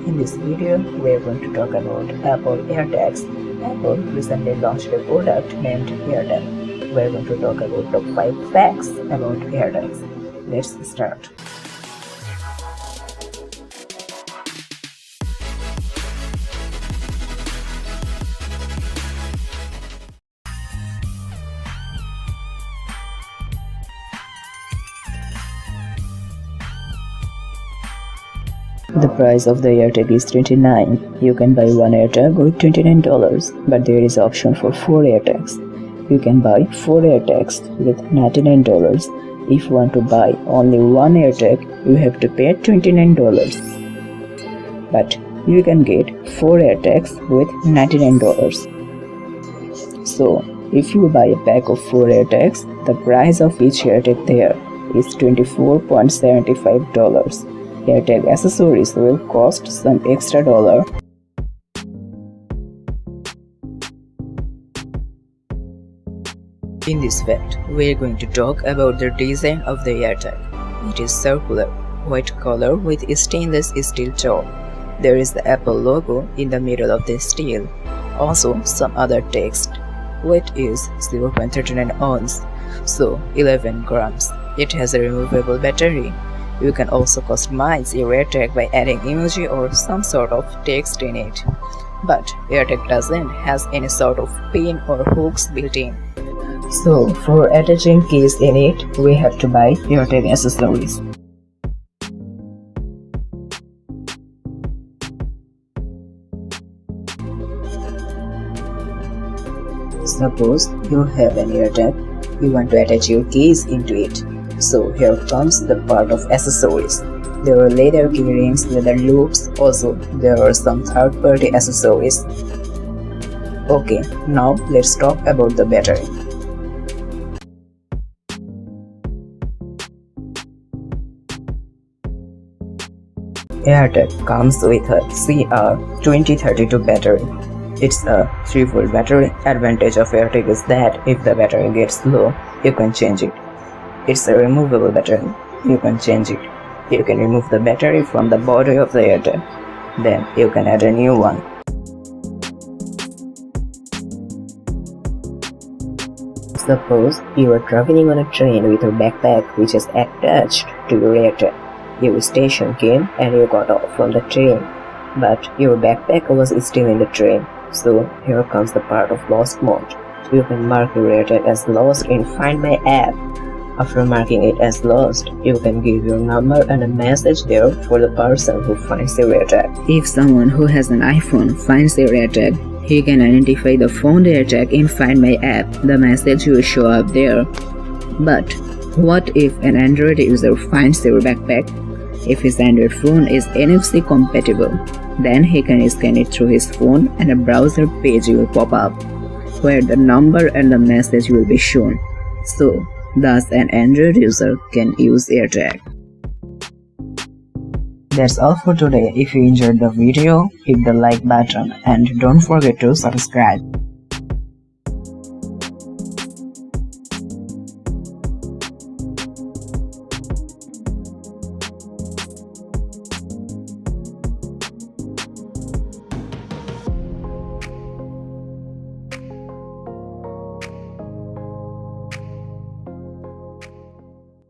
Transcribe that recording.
In this video, we are going to talk about Apple Airtags. Apple recently launched a product named Airtag. We are going to talk about top 5 facts about Airtags. Let's start. The price of the Airtag is $29. You can buy one Airtag with $29, but there is option for 4 Airtags. You can buy 4 Airtags with $99. If you want to buy only one Airtag, you have to pay $29. But you can get 4 Airtags with $99. So, if you buy a pack of 4 Airtags, the price of each Airtag there is $24.75. Airtag accessories will cost some extra dollar. In this fact, we are going to talk about the design of the Airtag. It is circular, white color with stainless steel top. There is the Apple logo in the middle of the steel. Also, some other text. Weight is 0.39 ounce, so 11 grams. It has a removable battery. You can also customize your Airtag by adding emoji or some sort of text in it. But Airtag doesn't have any sort of pin or hooks built in. So for attaching keys in it, we have to buy Airtag accessories. Suppose you have an Airtag, you want to attach your keys into it. So here comes the part of accessories. There are leather keyrings, leather loops, also there are some third-party accessories. Okay, now let's talk about the battery. Airtag comes with a CR2032 battery. It's a 3-volt battery. Advantage of Airtag is that if the battery gets low, you can change it. It's a removable battery. You can change it. You can remove the battery from the body of the Airtag. Then you can add a new one. Suppose you are traveling on a train with a backpack which is attached to your Airtag. Your station came and you got off from the train, but your backpack was still in the train. So here comes the part of lost mode. You can mark your Airtag as lost in Find My app. After marking it as lost, you can give your number and a message there for the person who finds your Airtag. If someone who has an iPhone finds your Airtag, he can identify the phone Airtag in Find My app. The message will show up there. But what if an Android user finds your backpack? If his Android phone is NFC compatible, then he can scan it through his phone and a browser page will pop up, where the number and the message will be shown. So, thus an Android user can use Airtag. That's all for today. If you enjoyed the video, hit the like button and don't forget to subscribe.